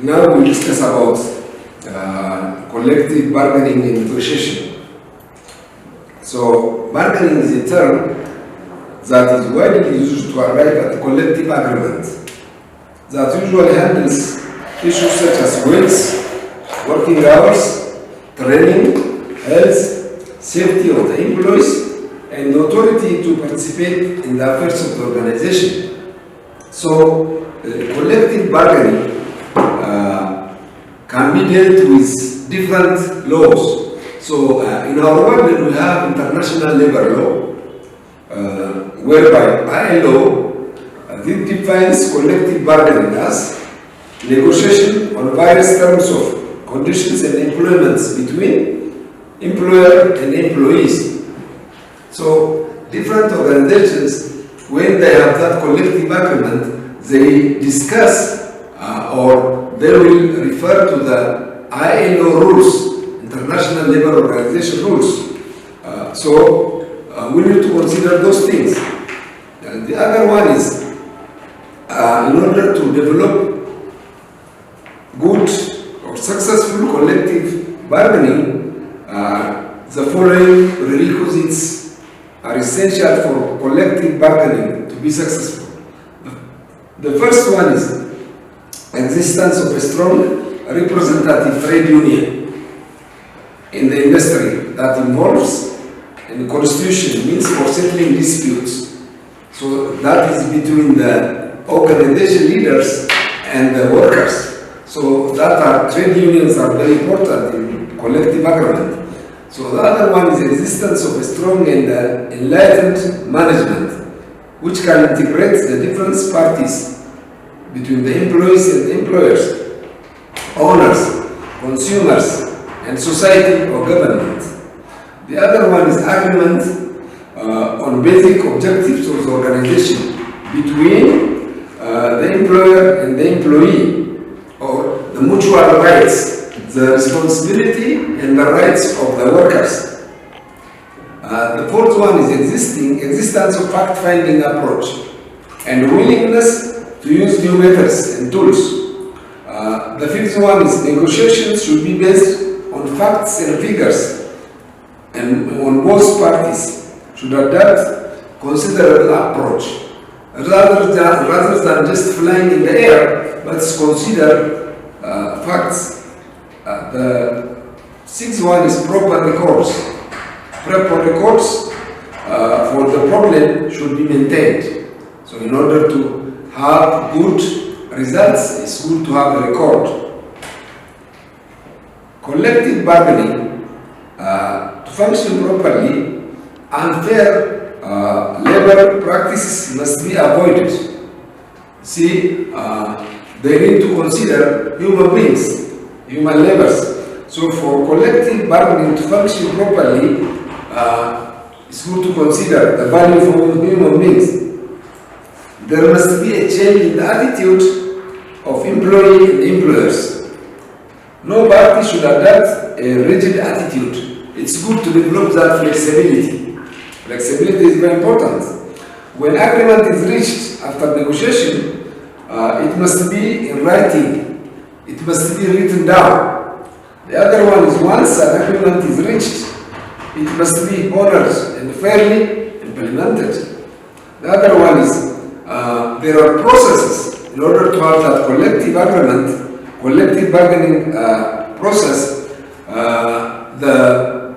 Now we discuss about collective bargaining and negotiation. So bargaining is a term that is widely used to arrive at a collective agreement that usually handles issues such as wages, working hours, training, health, safety of the employees, and the authority to participate in the affairs of the organization. So collective bargaining can be dealt with different laws. So in our world we have international labor law, whereby ILO this defines collective bargaining as negotiation on various terms of conditions and employments between employer and employees. So different organizations, when they have that collective agreement, they discuss or they will refer to the ILO rules, International Labour Organization rules. We need to consider those things. And the other one is, in order to develop good or successful collective bargaining, the following prerequisites are essential for collective bargaining to be successful. The first one is existence of a strong representative trade union in the industry that involves a constitution, means for settling disputes. So that is between the organization leaders and the workers. So that trade unions are very important in collective agreement. So the other one is existence of a strong and enlightened management, which can integrate the different parties between the employees and the employers, owners, consumers, and society or government. The other one is agreement on basic objectives of the organization between the employer and the employee, or the mutual rights, the responsibility and the rights of the workers. The fourth one is existence of fact-finding approach and willingness to use new methods and tools. The fifth one is negotiations should be based on facts and figures, and on both parties should adopt considerable approach rather than just flying in the air, but consider facts. The sixth one is proper records. Proper records for the problem should be maintained. So in order to have good results, it's good to have a record. Collective bargaining, to function properly, unfair labor practices must be avoided. See, they need to consider human beings, human laborers. So for collective bargaining to function properly, it's good to consider the value for human beings. There must be a change in the attitude of employee and employers. No party should adopt a rigid attitude. It's good to develop that flexibility. Flexibility is very important. When agreement is reached after negotiation, it must be in writing. It must be written down. The other one is once an agreement is reached, it must be honored and fairly implemented. The other one is there are processes in order to have that collective agreement, collective bargaining process. The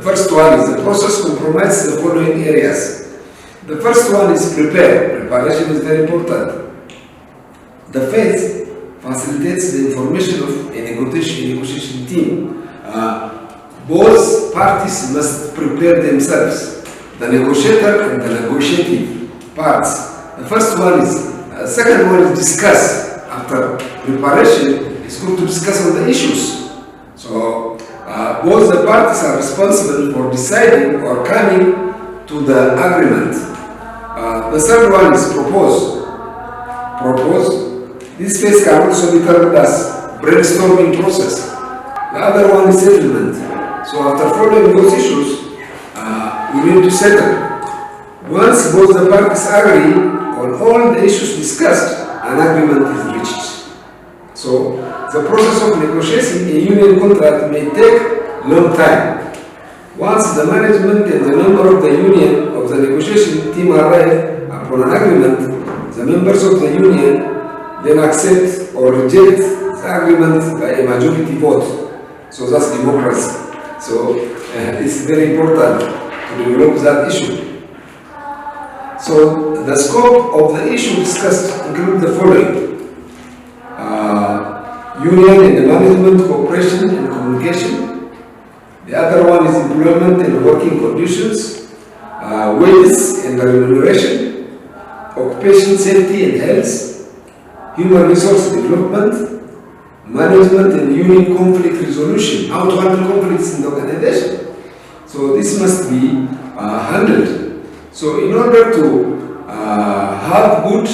first one is the process comprises the following areas. The first one is prepare. Preparation is very important. The phase facilitates the information of a negotiation team. Both parties must prepare themselves, the negotiator and the negotiating parts. The first one is, second one is discuss. After preparation, it's good to discuss on the issues. So both the parties are responsible for deciding or coming to the agreement. The third one is propose. This phase can also be termed as brainstorming process. The other one is settlement. So after following those issues, we need to settle. Once both the parties agree on all the issues discussed, an agreement is reached. So the process of negotiating a union contract may take long time. Once the management and the member of the union of the negotiation team arrive upon an agreement, the members of the union then accept or reject the agreement by a majority vote. So that's democracy. So it's very important to develop that issue. So the scope of the issue discussed include the following: union and the management, cooperation and communication. The other one is employment and working conditions, wages and remuneration, occupation safety and health, human resource development, management and union conflict resolution, how to handle conflicts in the organization. So this must be handled. So in order to have good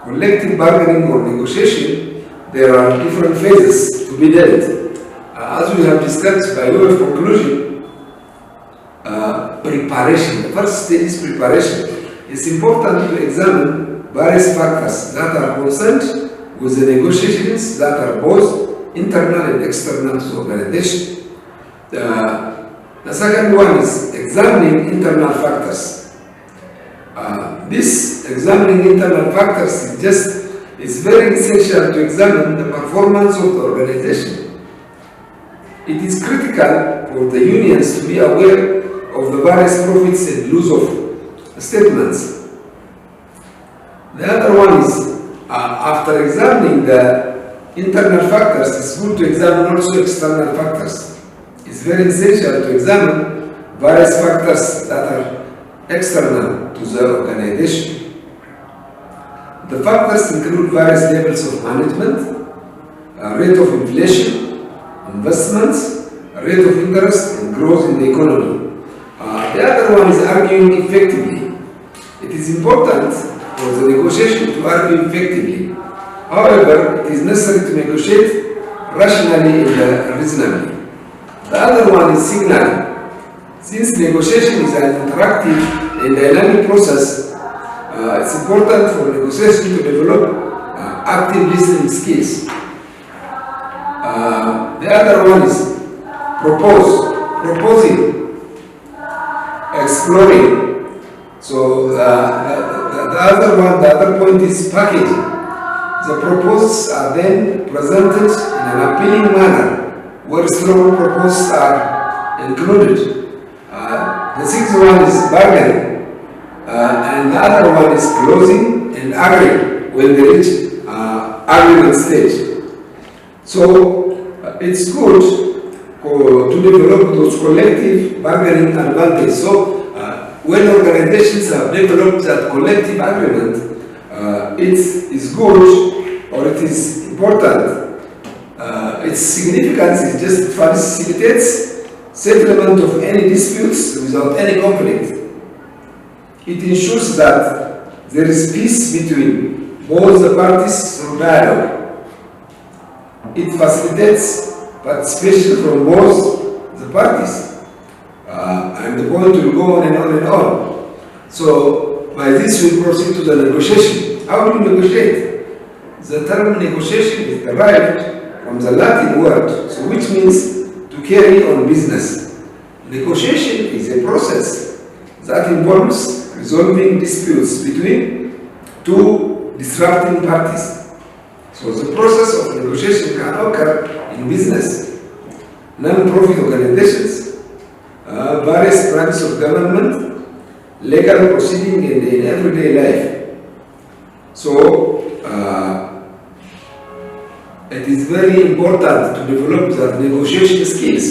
collective bargaining or negotiation, there are different phases to be dealt. As we have discussed, by way of conclusion, preparation. The first stage is preparation. It's important to examine various factors that are concerned with the negotiations that are both internal and external to the organization. The second one is examining internal factors. This examining internal factors is very essential to examine the performance of the organization. It is critical for the unions to be aware of the various profits and loss of statements. The other one is, after examining the internal factors, it's good to examine also external factors. It's very essential to examine various factors that are external to the organization. The factors include various levels of management, rate of inflation, investments, rate of interest, and growth in the economy. The other one is arguing effectively. It is important for the negotiation to argue effectively. However, it is necessary to negotiate rationally and reasonably. The other one is signaling. Since negotiation is an interactive and dynamic process, it's important for negotiation to develop active listening skills. The other one is proposing, exploring. So the other point is packaging. The proposals are then presented in an appealing manner, where strong proposals are included. The sixth one is bargaining, and the other one is closing and agreeing when they reach agreement stage. So it's good to develop those collective bargaining advantages. So when organizations have developed that collective agreement, it is good, or it is important. Its significance is just facilitates settlement of any disputes without any conflict. It ensures that there is peace between both the parties through dialogue. It facilitates participation from both the parties. And the point will go on and on and on. So by this we proceed to the negotiation. How do you negotiate? The term negotiation is derived from the Latin word, so which means to carry on business. Negotiation is a process that involves resolving disputes between two disrupting parties. So the process of negotiation can occur in business, non-profit organizations, various branches of government, legal proceeding, and in everyday life. So it is very important to develop the negotiation skills.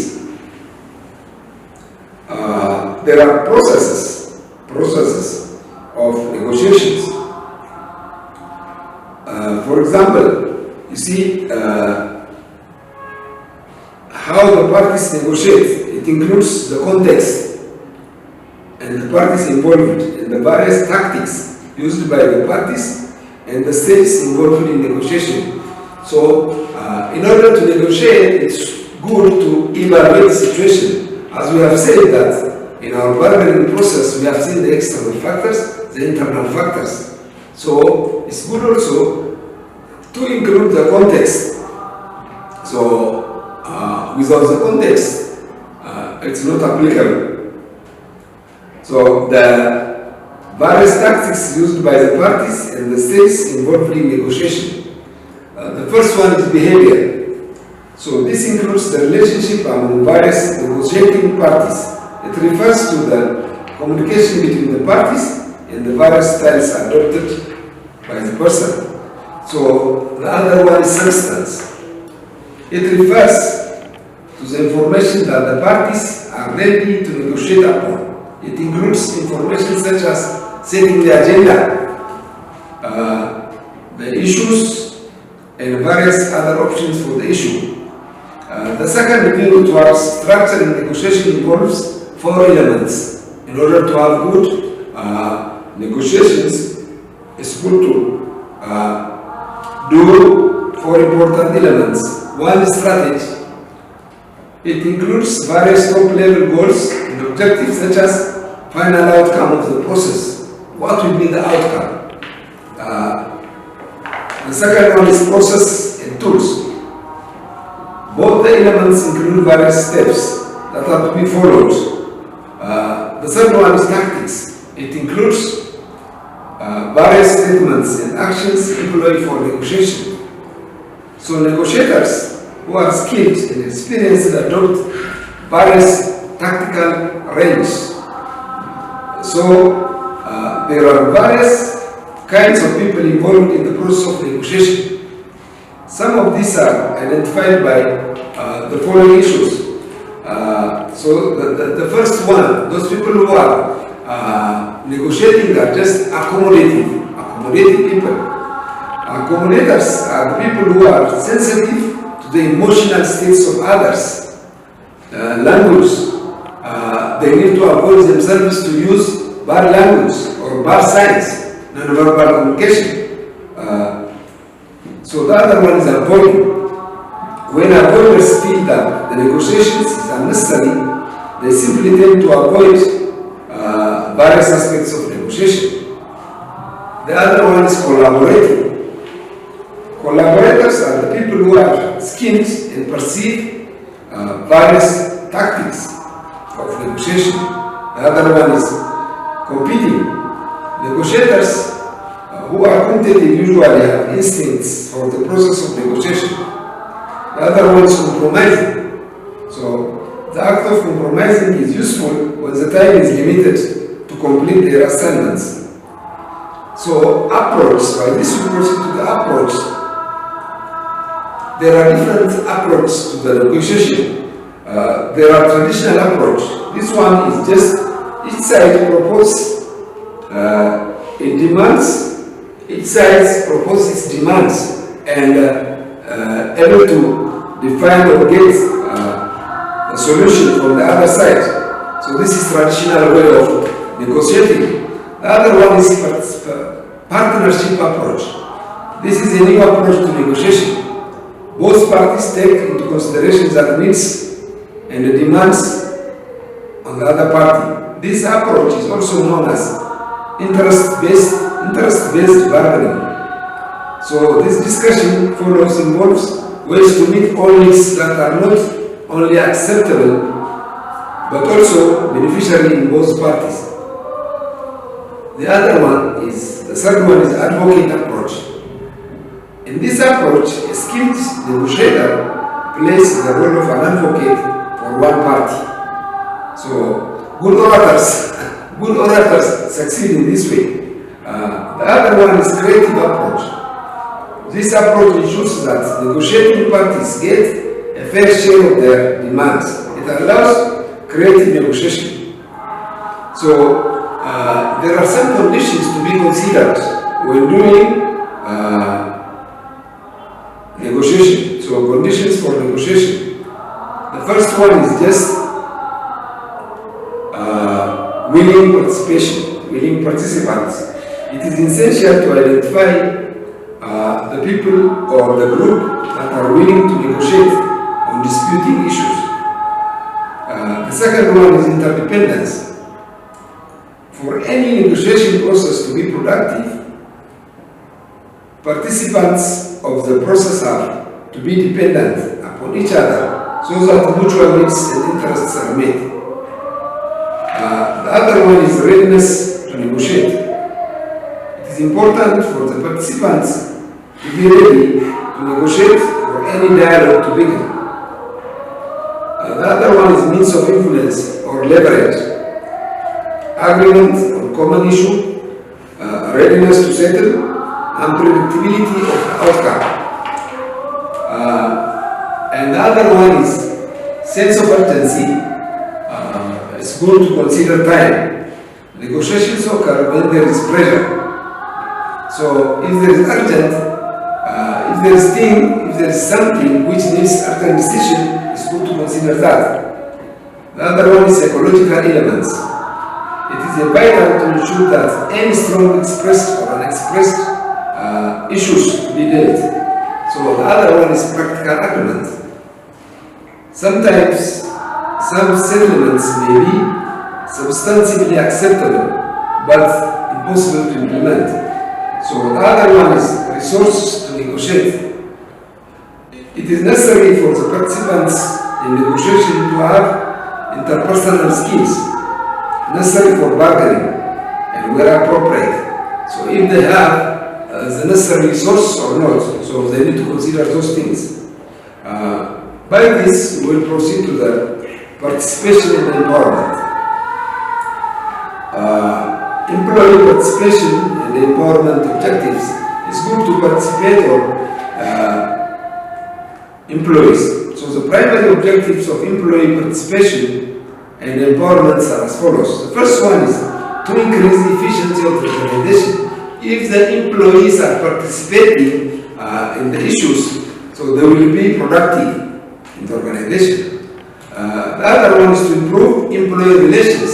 There are processes of negotiations. For example, you see how the parties negotiate. It includes the context and the parties involved and the various tactics used by the parties and the states involved in negotiation. So, in order to negotiate, it's good to evaluate the situation. As we have said that in our bargaining process, we have seen the external factors, the internal factors. So, it's good also to include the context. So without the context, it's not applicable. So the various tactics used by the parties and the states involved in negotiation. The first one is behavior. So this includes the relationship among various negotiating parties. It refers to the communication between the parties and the various styles adopted by the person. So the other one is substance. It refers to the information that the parties are ready to negotiate upon. It includes information such as setting the agenda, the issues, and various other options for the issue. The second view towards structuring negotiation involves 4 elements. In order to have good negotiations, it's good to do 4 important elements. One is strategy. It includes various top-level goals and objectives such as final outcome of the process. What will be the outcome? The second one is process and tools. Both the elements include various steps that are to be followed. The third one is tactics. It includes various statements and actions employed for negotiation. So negotiators who are skilled and experienced adopt various tactical ranges. So there are various kinds of people involved in the process of negotiation. Some of these are identified by the following issues. So the first one, those people who are negotiating are just accommodating people. Accommodators are the people who are sensitive to the emotional states of others. Language, they need to avoid themselves to use bad language or bad signs, non-verbal communication. So the other one is avoiding. When avoiders feel that the negotiations is unnecessary, they simply tend to avoid various aspects of negotiation. The other one is collaborating. Collaborators are the people who are skilled and perceive various tactics of negotiation. The other one is competing. Negotiators who are competitive usually have instincts for the process of negotiation. The other one is compromising. So the act of compromising is useful when the time is limited to complete their assignments. So approach, by this we proceed to the approach. There are different approaches to the negotiation. There are traditional approach. This one is just each side proposes it demands. Each side proposes its demands and able to define or get a solution from the other side. So this is traditional way of negotiating. The other one is partnership approach. This is a new approach to negotiation. Both parties take into consideration the needs and the demands on the other party. This approach is also known as interest-based bargaining. So this discussion involves ways to meet all needs that are not only acceptable but also beneficial in both parties. The third one is advocate approach. In this approach, a skilled negotiator plays the role of an advocate for one party. So good orators succeed in this way. The other one is creative approach. This approach ensures that negotiating parties get a fair share of their demands. It allows creative negotiation. So there are some conditions to be considered when doing negotiation. So conditions for negotiation. The first one is just willing participation, willing participants. It is essential to identify the people or the group that are willing to negotiate on disputing issues. The second one is interdependence. For any negotiation process to be productive, participants of the process are to be dependent upon on each other so that mutual needs and interests are met. The other one is readiness to negotiate. It is important for the participants to be ready to negotiate for any dialogue to begin. The other one is means of influence or leverage. Agreement on common issue, readiness to settle, unpredictability of outcome. And the other one is sense of urgency. It's good to consider time. Negotiations occur when there is pressure. So if there is urgent, if there is something which needs urgent decision, it's good to consider that. The other one is psychological elements. It is vital to ensure that any strong expressed or unexpressed issues to be dealt. So the other one is practical argument. Sometimes some settlements may be substantively acceptable but impossible to implement. So the other one is resources to negotiate. It is necessary for the participants in negotiation to have interpersonal skills necessary for bargaining and where appropriate. So if they have the necessary resources or not, so they need to consider those things. By this, we will proceed to the participation and empowerment. Employee participation and empowerment objectives. It's good to participate or employees. So the primary objectives of employee participation and empowerment are as follows. The first one is to increase the efficiency of the organization. If the employees are participating in the issues, so they will be productive in the organization. The other one is to improve employee relations,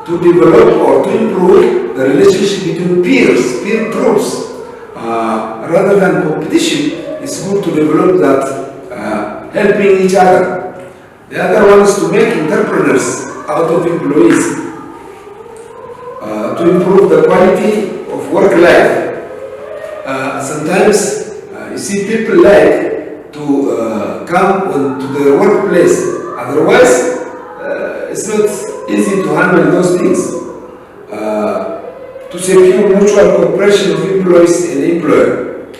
to develop or to improve the relationship between peers, peer groups. Rather than competition, it's good to develop that helping each other. The other one is to make entrepreneurs out of employees, to improve the quality of work life. Sometimes you see people like to come to the workplace, otherwise it's not easy to handle those things. To secure mutual cooperation of employees and employer.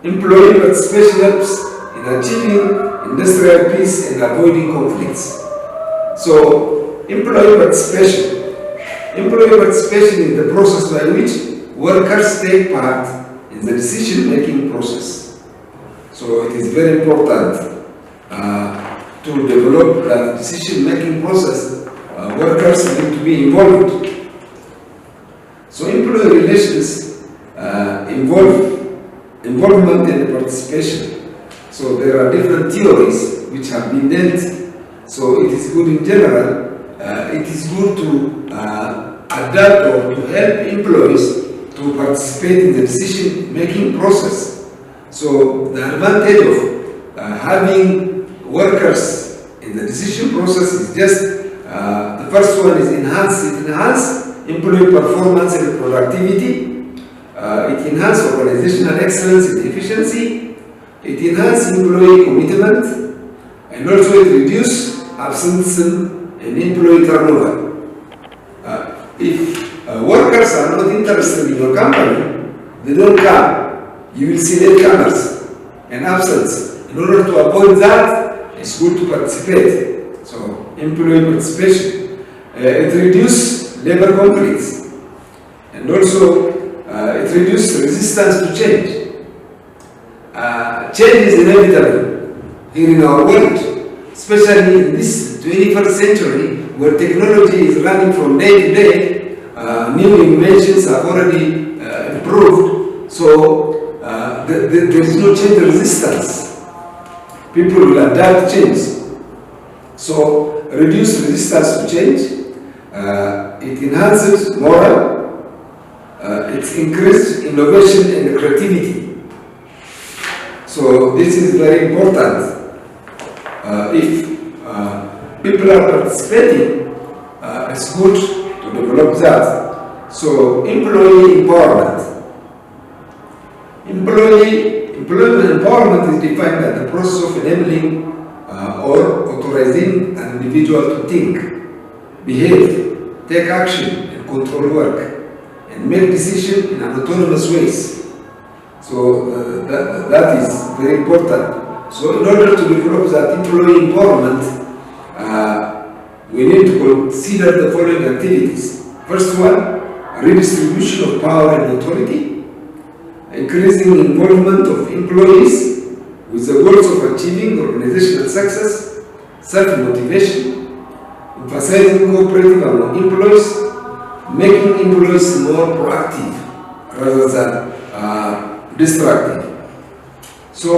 Employee participation helps in achieving industrial peace and avoiding conflicts. So, employee participation. Employee participation is the process by which workers take part in the decision-making process. So, it is very important to develop that decision-making process. Workers need to be involved. So, employee relations involvement and participation. So, there are different theories which have been dealt. So, it is good in general. It is good to adapt or to help employees to participate in the decision-making process. So the advantage of having workers in the decision process is just the first one is it enhances employee performance and productivity. It enhances organizational excellence and efficiency. It enhances employee commitment, and also it reduces absenteeism and employee turnover. If workers are not interested in your company, they don't come. You will see latecomers and absence. In order to avoid that, it's good to participate. So, employee participation. It reduces labor conflicts, and also it reduces resistance to change. Change is inevitable here in our world, especially in this 21st century, where technology is running from day to day. New inventions have already improved, so there is no change resistance. People will adapt change. So, reduce resistance to change. It enhances morale. It increases innovation and creativity. So, this is very important. If people are participating, it's good to develop that. So, employee empowerment. Employee empowerment is defined as the process of enabling or authorizing an individual to think, behave, take action, and control work, and make decisions in an autonomous ways. So that is very important. So in order to develop that employee empowerment, we need to consider the following activities. First one, redistribution of power and authority, increasing involvement of employees with the goals of achieving organizational success, self-motivation, emphasizing cooperative among employees, making employees more proactive rather than destructive. So,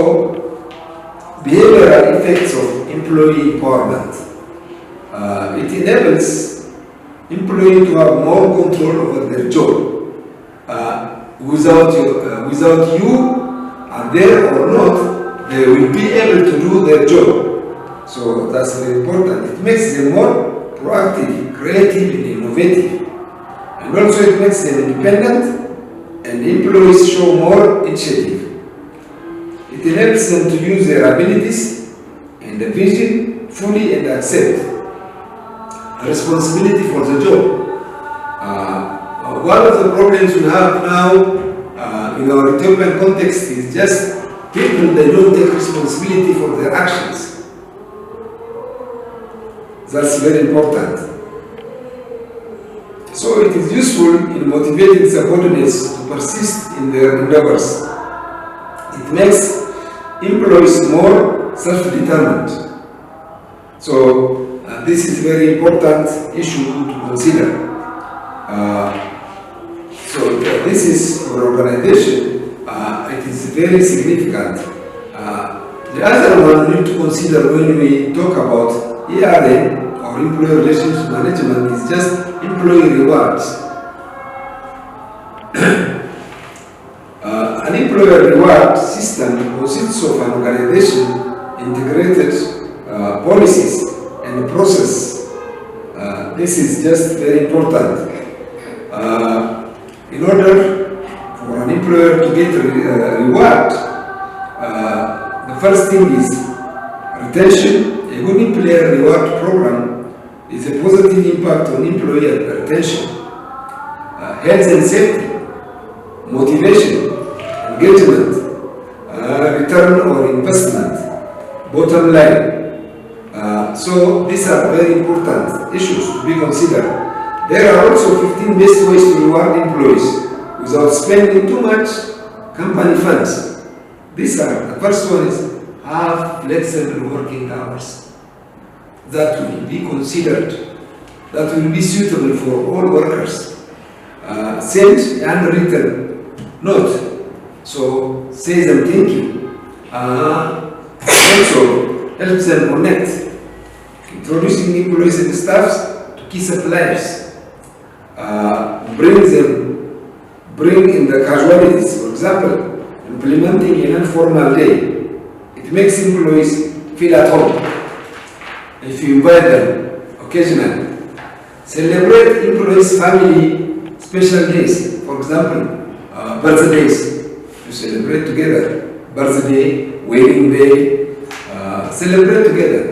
behavioral effects of employee empowerment. It enables employees to have more control over their job. Without you are there or not, they will be able to do their job. So that's very important. It makes them more proactive, creative, and innovative. And also it makes them independent, and employees show more initiative. It enables them to use their abilities and the vision fully and accept responsibility for the job. One of the problems we have now in our Ethiopian context is just people, they don't take responsibility for their actions. That's very important. So it is useful in motivating subordinates to persist in their endeavors. It makes employees more self-determined. So this is a very important issue to consider. So this is for organization, it is very significant. The other one we need to consider when we talk about ERM or employee relations management is just employee rewards. An employer reward system consists of an organization, integrated policies and process. This is just very important. In order for an employer to get a reward, the first thing is retention. A good employer reward program is a positive impact on employee retention, health and safety, motivation, engagement, return or investment, bottom line. So these are very important issues to be considered. There are also 15 best ways to reward employees without spending too much company funds. These are, the first one is have flexible working hours. That will be considered, that will be suitable for all workers. Send handwritten note, so say them thank you. Also helps them connect, introducing employees and staffs to key suppliers. Bring in the casualties, for example, implementing an informal day. It makes employees feel at home. If you invite them occasionally, celebrate employees' family special days, for example, birthdays. You celebrate together, birthday, wedding day, celebrate together.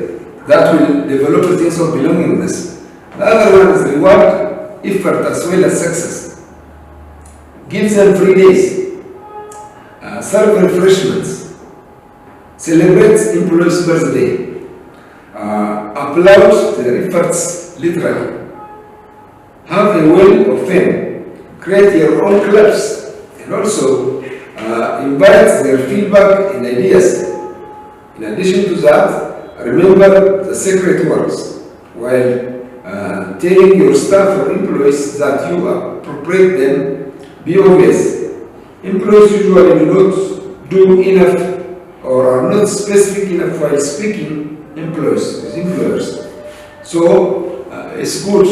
That will develop a sense of belongingness. The other one is reward effort as well as success. Give them free days, serve refreshments, celebrate employees' birthday, applaud their efforts literally, have a well of fame, create your own clubs, and also invite their feedback and ideas. In addition to that, remember the secret words while telling your staff or employees that you appropriate them. Be obvious. Employees usually do not do enough or are not specific enough while speaking with employers. So it's good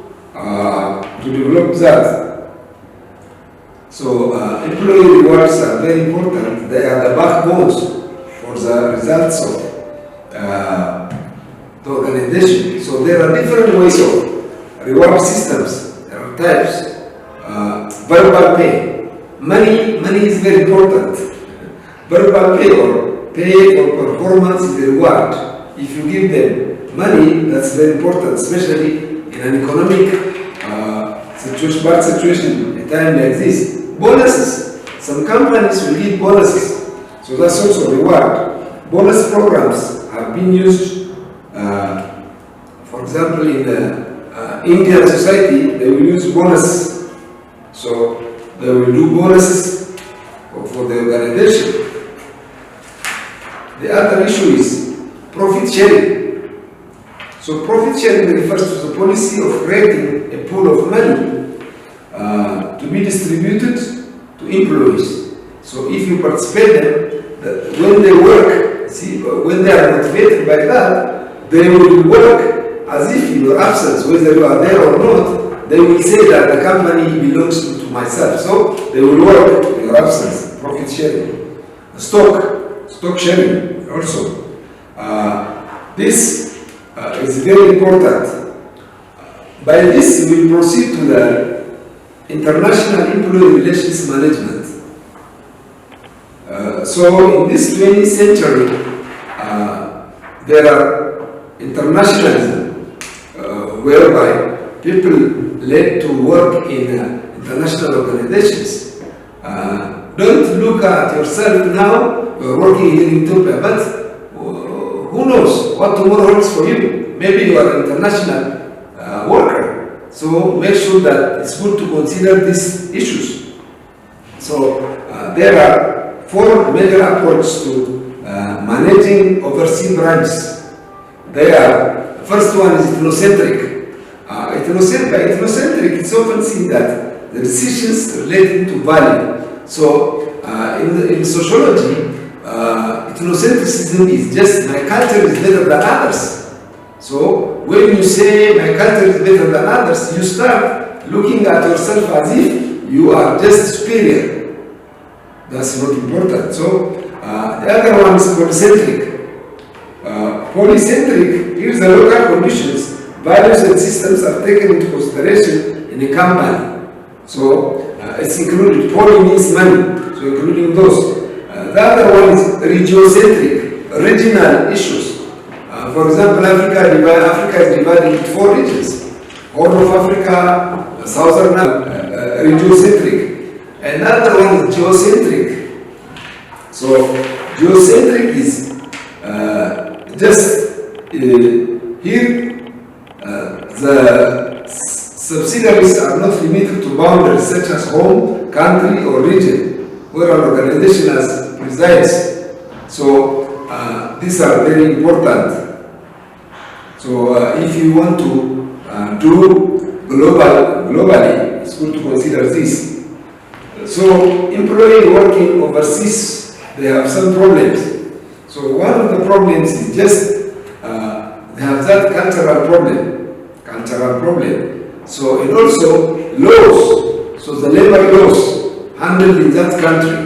to develop that. So employee rewards are very important. They are the backbones for the results of the organization. So there are different ways of reward systems. There are types. Verbal pay. Money is very important. Verbal pay or pay for performance is a reward. if you give them money, that's very important, especially in an economic bad situation, a time like this. Bonuses. Some companies will give bonuses, so that's also reward. Bonus programs have been used, for example, in Indian society, they will use bonus. So they will do bonuses for the organization. The other issue is profit sharing. So profit sharing refers to the policy of creating a pool of money to be distributed to employees. So if you participate them, when they work, when they are motivated by that, they will work as if in your absence, whether you are there or not, they will say that the company belongs to myself. So they will work in your absence. Profit sharing. Stock sharing also. This is very important. By this, we will proceed to the international employee relations management. So in this 20th century, there are internationalism, whereby people led to work in international organizations. Don't look at yourself now, you're working here in Ethiopia, but who knows what tomorrow holds for you? Maybe you are an international worker. So make sure that it's good to consider these issues. So there are 4 major approaches to managing overseas branches. First one is ethnocentric. By ethnocentric, it's often seen that the decisions relating to value. So in sociology, ethnocentrism is just my culture is better than others. So when you say my culture is better than others, you start looking at yourself as if you are just superior. That's not important. So the other one is polycentric. Polycentric, here's the local conditions, values and systems are taken into consideration in a company. So it's included, poly means money, so including those. The other one is regiocentric, regional issues. For example, Africa is divided into 4 regions. Horn of Africa, Southern Africa, regiocentric. Another one is geocentric. So geocentric is here the subsidiaries are not limited to boundaries such as home, country, or region where an organization resides. So these are very important. So if you want to do globally, it's good to consider this. So employee working overseas, they have some problems. So one of the problems is just they have that cultural problem. So and also laws. So the labor laws handled in that country,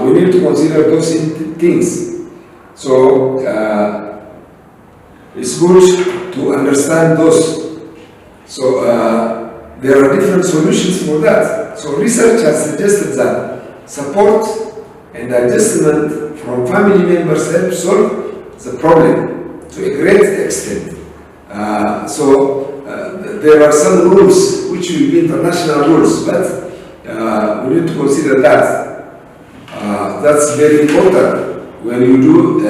we need to consider those things. So it's good to understand those. So there are different solutions for that. So research has suggested that support and adjustment from family members help solve the problem to a great extent. There are some rules which will be international rules, but we need to consider that. That's very important when you do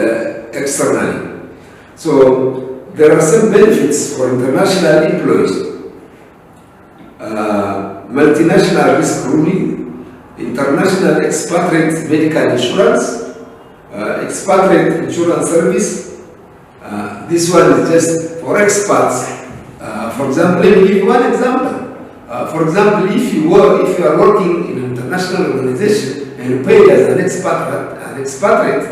externally. So there are some benefits for international employees. Multinational risk ruling, international expatriate medical insurance, expatriate insurance service. This one is just for expats. For example, let me give you one example. For example, if you are working in an international organization and you pay as an expatriate,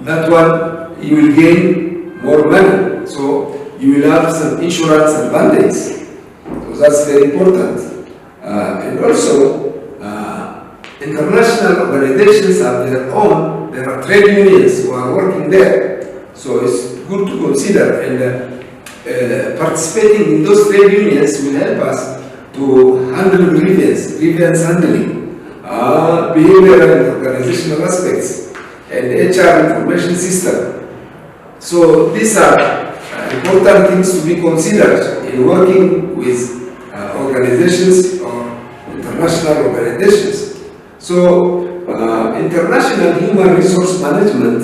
that one you will gain more money. So you will have some insurance advantage. So that's very important. And also, international organizations have their own. There are trade unions who are working there. So it's good to consider, and participating in those trade unions will help us to handle grievance handling, behavioral and organizational aspects. and HR information system. So these are important things to be considered in working with organizations or international organizations. So international human resource management,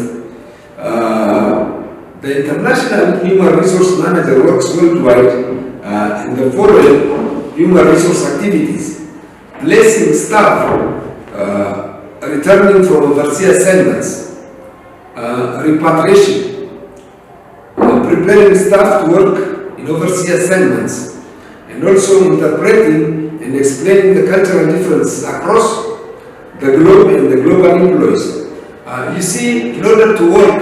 the international human resource manager works worldwide in the following human resource activities: placing staff returning from overseas assignments, repatriation, preparing staff to work in overseas assignments, and also interpreting and explaining the cultural difference across the globe and the global employees. You see, in order to work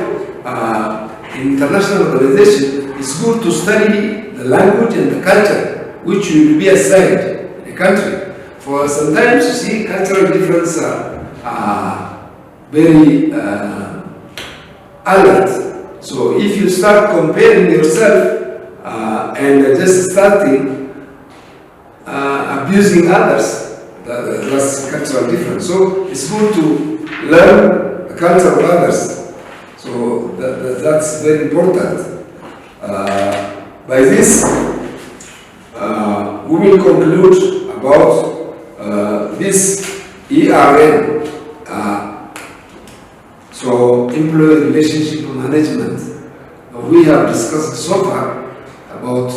in international organization, it's good to study the language and the culture which you will be assigned in a country. For sometimes you see cultural difference are very alert. So if you start comparing yourself and just starting abusing others, that's cultural difference. So it's good to learn the culture of others. So that's very important. By this, we will conclude about this ERM. So employee relationship management. We have discussed so far about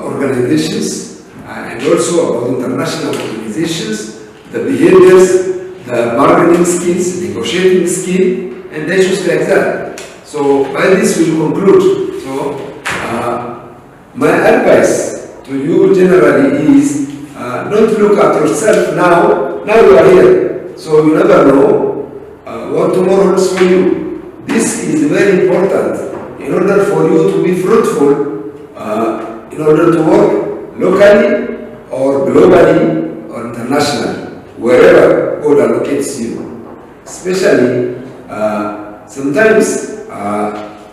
organizations and also about international organizations, the behaviors, the bargaining skills, negotiating skill, and issues like that. So by this we conclude. So my advice to you generally is don't look at yourself now. Now you are here, so you never know what tomorrow holds for you. This is very important in order for you to be fruitful, in order to work locally or globally or internationally, wherever God allocates you. Especially, sometimes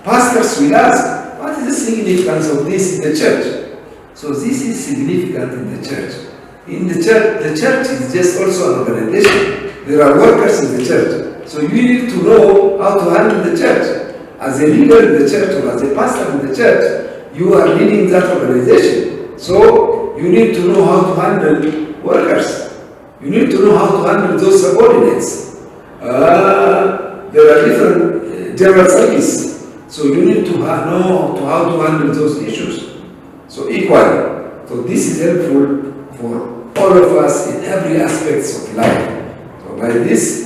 pastors will ask, what is the significance of this in the church? So this is significant in the church. In the church is just also an organization. There are workers in the church. So you need to know how to handle the church. As a leader in the church or as a pastor in the church, you are leading that organization. So you need to know how to handle workers. You need to know how to handle those subordinates. There are different general service. So you need to know how to handle those issues. So equally. So this is helpful for all of us in every aspect of life. So by this,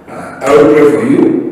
I will pray for you.